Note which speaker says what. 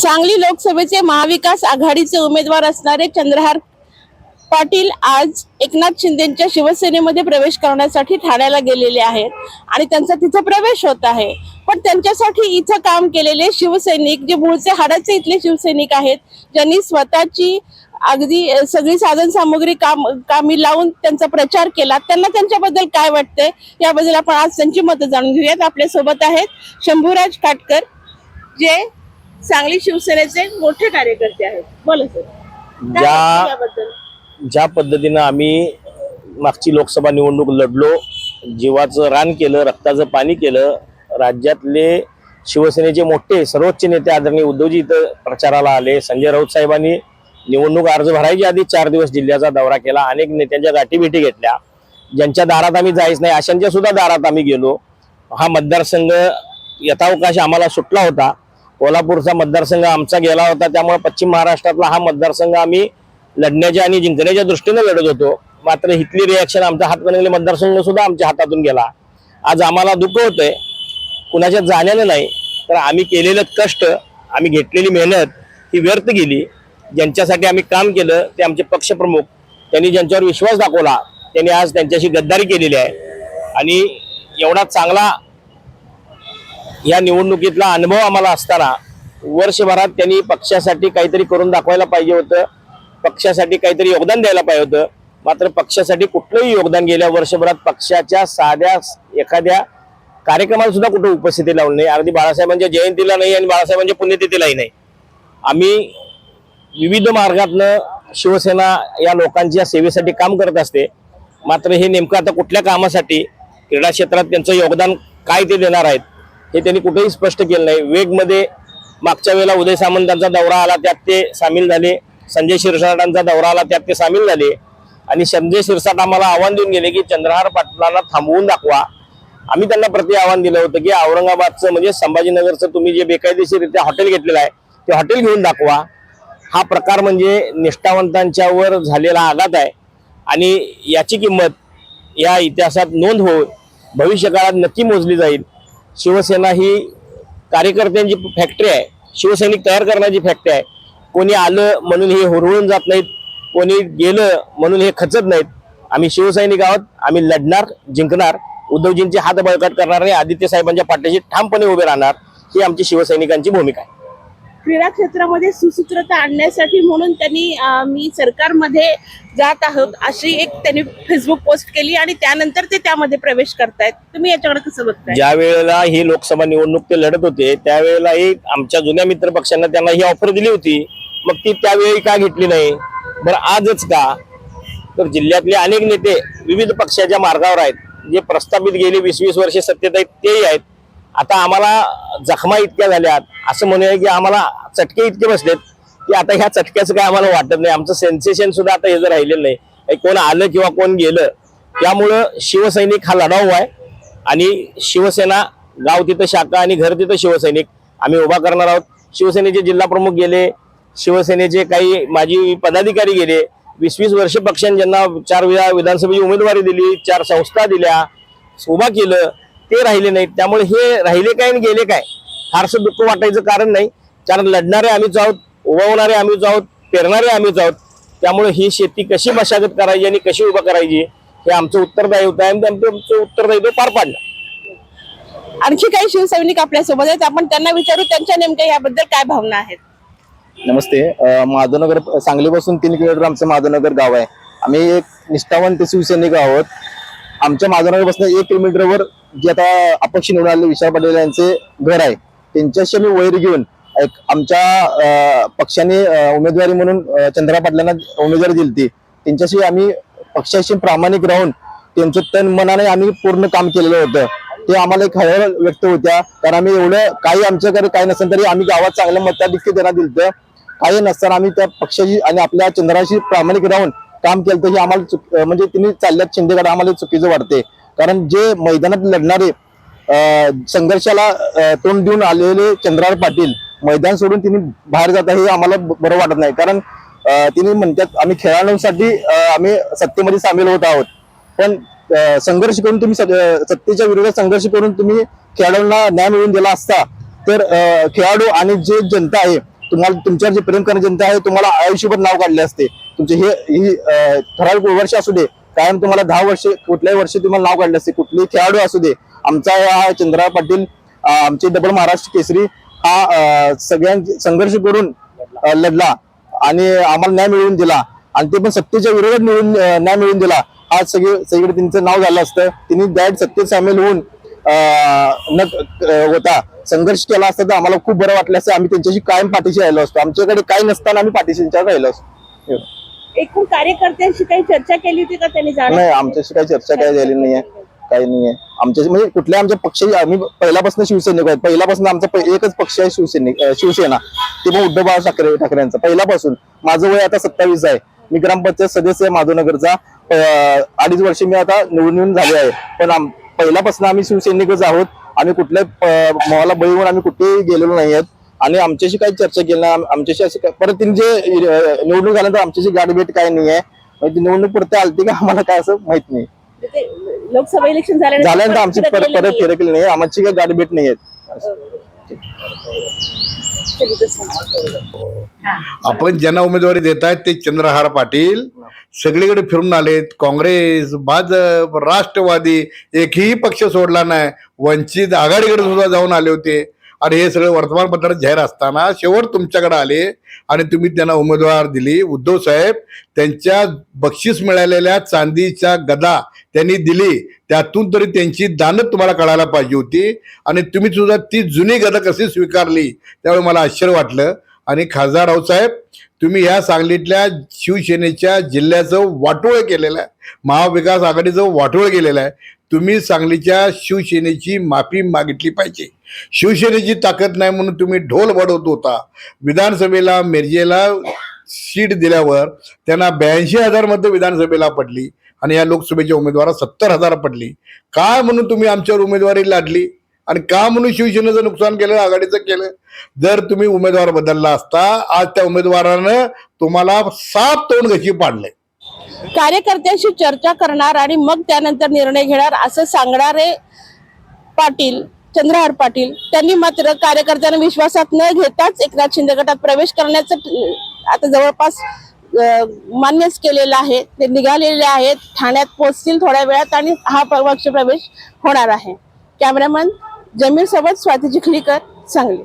Speaker 1: सांगली लोकसभेचे महाविकास आघाडीचे उमेदवार असणारे चंद्रहार पाटील आज एकनाथ शिंदेच्या शिवसेनेमध्ये प्रवेश करण्यासाठी ठाण्याला गेलेले आहेत आणि त्यांचा तिथे प्रवेश होत आहे। पण त्यांच्यासाठी इथं काम केलेले शिवसैनिक जे मूळचे हाडाचे इथले शिवसैनिक आहेत, ज्यांनी स्वतःची अगदी सगळी साधन सामग्री कामी लावून त्यांचा प्रचार केला, त्यांना त्यांच्याबद्दल काय वाटतंय याबद्दल आपण आज त्यांची मतं जाणून घेऊयात। आपल्या सोबत आहेत शंभूराज काटकर, जे सांगली शिवसेनेचे मोठे कार्यकर्ते आहेत। बोला सर,
Speaker 2: ज्या पद्धतीनं आम्ही मागची लोकसभा निवडणूक लढलो, जीवाचं रान केलं, रक्ताचं पाणी केलं, राज्यातले शिवसेनेचे मोठे सर्वोच्च नेते आदरणीय उद्धवजी इथं प्रचाराला आले। संजय राऊत साहेबांनी निवडणूक अर्ज भरायच्या आधी 4 दिवस जिल्ह्याचा दौरा केला, अनेक नेत्यांच्या गाठीभेटी घेतल्या। ज्यांच्या दारात आम्ही जायच नाही अशांच्या सुद्धा दारात आम्ही गेलो। हा मतदारसंघ यथावकाश आम्हाला सुटला होता, कोल्हापूरचा मतदारसंघ आमचा गेला होता, त्यामुळे पश्चिम महाराष्ट्रातला हा मतदारसंघ आम्ही लढण्याच्या आणि जिंकण्याच्या दृष्टीने लढत होतो। मात्र इथली रिॲक्शन आमचा हातकणंगले मतदारसंघ सुद्धा आमच्या हातातून गेला। आज आम्हाला दुःख होतंय, कुणाच्या जाण्यानं नाही, तर आम्ही केलेलं कष्ट, आम्ही घेतलेली मेहनत ही व्यर्थ गेली। ज्यांच्यासाठी आम्ही काम केलं ते आमचे पक्षप्रमुख, त्यांनी ज्यांच्यावर विश्वास दाखवला त्यांनी आज त्यांच्याशी गद्दारी केलेली आहे। आणि एवढा चांगला या निवडणुकीतला अनुभव आम्हाला असताना वर्षभरात त्यांनी पक्षासाठी काहीतरी करून दाखवायला पाहिजे होतं, पक्षासाठी काहीतरी योगदान द्यायला पाहिजे होतं। मात्र पक्षासाठी कुठलंही योगदान गेल्या वर्षभरात पक्षाच्या साध्या एखाद्या कार्यक्रमाला सुद्धा कुठे उपस्थिती लावली नाही, अगदी बाळासाहेबांच्या जयंतीला नाही आणि बाळासाहेबांच्या पुण्यतिथीलाही नाही। आम्ही विविध मार्गातनं शिवसेना या लोकांच्या सेवेसाठी काम करत असते, मात्र हे नेमकं आता कुठल्या कामासाठी, क्रीडा क्षेत्रात त्यांचं योगदान काय ते देणार आहेत हे त्यांनी कुठेही स्पष्ट केलं नाही। वेगमध्ये मागच्या वेळेला उदय सामंतांचा दौरा आला, त्यात ते सामील झाले, संजय शिरसाटांचा दौरा आला, त्यात ते सामील झाले। आणि संजय शिरसाट आम्हाला आव्हान देऊन गेले की चंद्रहार पाटलांना थांबवून दाखवा। आम्ही त्यांना प्रति आव्हान दिलं होतं की औरंगाबादचं म्हणजे संभाजीनगरचं तुम्ही जे बेकायदेशीररित्या हॉटेल घेतलेलं आहे ते हॉटेल घेऊन दाखवा। हा प्रकार म्हणजे निष्ठावंतांच्यावर झालेला आघात आहे आणि याची किंमत या इतिहासात नोंद होऊन भविष्यकाळात नक्की मोजली जाईल। शिवसेना ही कार्यकर्त्यांची फॅक्टरी आहे, शिवसैनिक तयार करण्याची फॅक्टरी आहे। कोणी आलं म्हणून हे हुरळून जात नाहीत, कोणी गेलं म्हणून हे खचत नाहीत। आम्ही शिवसैनिक आहोत, आम्ही लढणार, जिंकणार, उद्धवजींचे हात बळकट करणार आणि आदित्य साहेबांच्या पाठीशी ठामपणे उभे राहणार, ही आमची शिवसैनिकांची भूमिका आहे।
Speaker 1: क्रीडा क्षेत्रामध्ये सुसूत्रता आणण्यासाठी म्हणून त्यांनी मी सरकारमध्ये जात आहोत अशी एक त्यांनी फेसबुक पोस्ट केली आणि त्यानंतर ते त्यामध्ये प्रवेश करतायत। तुम्ही याच्याकडे कसं बघताय?
Speaker 2: ज्या वेळेला ही लोकसभा निवडणूक ते लढत होते त्यावेळेलाही आमच्या जुन्या मित्र पक्षांना त्यांना ही ऑफर दिली होती, मग ती त्यावेळी का घेतली नाही? बरं आजच का? तर जिल्ह्यातले अनेक नेते विविध पक्षाच्या मार्गावर आहेत, जे प्रस्थापित गेले 20-20 वर्षे सत्तेत आहेत तेही आहेत। आता आम्हाला जखमा इतक्या झाल्यात, असं म्हणूया की आम्हाला चटके इतके बसलेत की आता ह्या चटक्याचं काय आम्हाला वाटत नाही। आमचं सेन्सेशन सुद्धा आता हे जर राहिलेलं नाही, कोण आलं किंवा कोण गेलं। त्यामुळं शिवसैनिक हा लढाऊ आहे आणि शिवसेना गाव तिथं शाखा आणि घर तिथं शिवसैनिक आम्ही उभा करणार आहोत। शिवसेनेचे जिल्हा प्रमुख गेले, शिवसेनेचे काही माजी पदाधिकारी गेले, 20-20 वर्ष पक्षांनी ज्यांना 4 वेळा विधानसभेची उमेदवारी दिली, 4 संस्था दिल्या, उभा केलं, ते राहिले नाहीत। त्यामुळे हे राहिले काय आणि गेले काय फारसं दुःख वाटायचं कारण नाही, कारण लढणारे आम्हीच आहोत, उभवणारे आम्हीच आहोत, पेरणारे आम्हीच आहोत। त्यामुळे ही शेती कशी मशागत करायची आणि कशी उभा करायची हे आमचं उत्तरदायित्व आहे आणि आमचं उत्तरदायित्व पार पाडलं।
Speaker 1: आणखी काही शिवसैनिक आपल्या सोबत आहेत, आपण त्यांना विचारू त्यांच्या नेमक्या याबद्दल काय भावना आहेत।
Speaker 3: नमस्ते, माधवनगर सांगलीपासून 3 किलोमीटर आमचं माधवनगर गाव आहे। आम्ही एक निष्ठावंत शिवसैनिक आहोत। आमच्या माधवनगरपासून 1 किलोमीटरवर जे आता अपक्ष निवडून आलेले विशाल पाटील यांचे घर आहे, त्यांच्याशी आम्ही वैर घेऊन एक आमच्या पक्षाने उमेदवारी म्हणून चंद्रहार पाटलांना उमेदवारी दिली, त्यांच्याशी आम्ही पक्षाशी प्रामाणिक राहून त्यांचं तन मनाने आम्ही पूर्ण काम केलेलं होतं। ते आम्हाला एक हळहळ व्यक्त होत्या, कारण आम्ही एवढं काही आमच्याकडे काही नसेल तरी आम्ही गावात चांगलं मताधिक्य त्यांना दिलं, काही नसताना आम्ही त्या पक्षाशी आणि आपल्या चंद्राशी प्रामाणिक राहून काम केलं। तर हे आम्हाला म्हणजे त्यांनी चालल्यात शिंदेकडे आम्हाला चुकीचं वाटते, कारण जे मैदानात लढणारे संघर्षाला तोंड देऊन आलेले चंद्रहार पाटील मैदान सोडून तिने बाहेर जात आहे हे आम्हाला बरं वाटत नाही। कारण तिने म्हणतात आम्ही खेळाडूंसाठी आम्ही सत्तेमध्ये सामील होत आहोत, पण संघर्ष करून तुम्ही सत्तेच्या विरोधात संघर्ष करून तुम्ही खेळाडूंना न्याय मिळवून दिला असता तर खेळाडू आणि जे जनता आहे तुम्हाला तुमच्यावर जे प्रेम करणारी जनता आहे तुम्हाला आयुष्यभर नाव काढले असते. तुमचे ही ठराविक वर्ष असू दे, कायम तुम्हाला 10 वर्ष कुठल्याही वर्षी तुम्हाला नाव काढले असते. कुठलीही खेळाडू असू दे, आमचा हा चंद्रहार पाटील आमचे डबल महाराष्ट्र केसरी हा सगळ्यांचे संघर्ष करून लढला आणि आम्हाला न्याय मिळवून दिला आणि ते पण सत्तेच्या विरोधात न्याय मिळवून दिला. आज सगळीकडे त्यांचं नाव झालं असतं. त्यांनी डायरेक्ट सत्तेत सामील होऊन न होता संघर्ष केला असता तर आम्हाला खूप बरं वाटलं असतं. आम्ही त्यांच्याशी कायम पाठीशी राहिलो असतो. आमच्याकडे काही नसताना आम्ही पाठीशी त्यांच्यावर राहिलो असतो.
Speaker 1: एकूण कार्यकर्त्यांशी काही चर्चा केली होती का त्यांनी?
Speaker 3: नाही, आमच्याशी काही चर्चा काही झाली नाहीये, काही नाहीये. आमच्या म्हणजे कुठल्या आमच्या पक्षाची आम्ही पहिल्यापासून शिवसैनिक आहेत. पहिल्यापासून आमचा एकच पक्ष आहे शिवसेना, ते पण उद्धव बाळासाहेब ठाकरेंचा पहिल्यापासून. माझं वय आता 27 आहे. मी ग्रामपंचायत सदस्य आहे माधवनगरचा. 2.5 वर्ष मी आता निवडून झाले आहे. पण पहिल्यापासून आम्ही शिवसैनिकच आहोत. आम्ही कुठल्या मोहाला बळी होऊन आम्ही कुठेही गेलेलो नाही आहेत आणि आमच्याशी काही चर्चा केली नाही. आमच्याशी अशी परत त्यांनी जे निवडणूक झाल्यानंतर आमच्याशी गाठभेट काय नाही आहे. निवडणूक परत आलती का आम्हाला काय असं माहित नाही.
Speaker 1: लोकसभा इलेक्शन
Speaker 3: झाल्यानंतर आमची परत फिरकली नाही, आमची काही गाठभेट नाही आहेत.
Speaker 4: आपण ज्यांना उमेदवारी देत आहेत ते चंद्रहार पाटील सगळीकडे फिरून आलेत. काँग्रेस, भाजप, राष्ट्रवादी एकही पक्ष सोडला नाही. वंचित आघाडीकडे सुद्धा जाऊन आले होते आणि हे सगळे वर्तमानपत्रात जाहीर असताना शेवट तुमच्याकडे आले आणि तुम्ही त्यांना उमेदवार दिली. उद्धव साहेब त्यांच्या बक्षीस मिळालेल्या चांदीच्या गदा त्यांनी दिली, त्यातून तरी त्यांची दानत तुम्हाला कळायला पाहिजे होती आणि तुम्ही सुद्धा ती जुनी गदा कशी स्वीकारली त्यावेळी मला आश्चर्य वाटलं. आणि खासदार रावसाहेब, तुम्ही या सांगलीतल्या शिवसेनेच्या जिल्ह्याचं वाटोळ केलेलं आहे, महाविकास आघाडीचं वाटोळ केलेलं आहे. तुम्ही सांगलीच्या शिवसेनेची माफी मागितली पाहिजे. शिवसेनेची ताकद नाही म्हणून तुम्ही ढोल वाढवत होता. विधानसभेला मिरजेला सीट दिल्यावर त्यांना 82,000 मतं विधानसभेला पडली आणि या लोकसभेच्या उमेदवाराला 70,000 पडली. काय म्हणून तुम्ही आमच्यावर उमेदवारी लादली आणि का म्हणून शिवसेनेचं नुकसान केलं, आघाडीचं केलं? जर तुम्ही उमेदवार बदलला असता, आज त्या उमेदवारानं तुम्हाला 7 तोंड घशी पाडले.
Speaker 1: कार्यकर्त्यांशी चर्चा करणार आणि मग त्यानंतर निर्णय घेणार असं सांगणारे पाटील, चंद्रहार पाटील, त्यांनी मात्र कार्यकर्त्यांना विश्वासात न घेताच एकनाथ शिंदे गटात प्रवेश करण्याचं आता जवळपास मान्यच केलेलं आहे. ते निघालेले आहेत, ठाण्यात पोहोचतील थोड्या वेळात आणि हा पक्ष प्रवेश होणार आहे. कॅमेरामन जमीर सोबत स्वाती चिखलीकर, सांगली.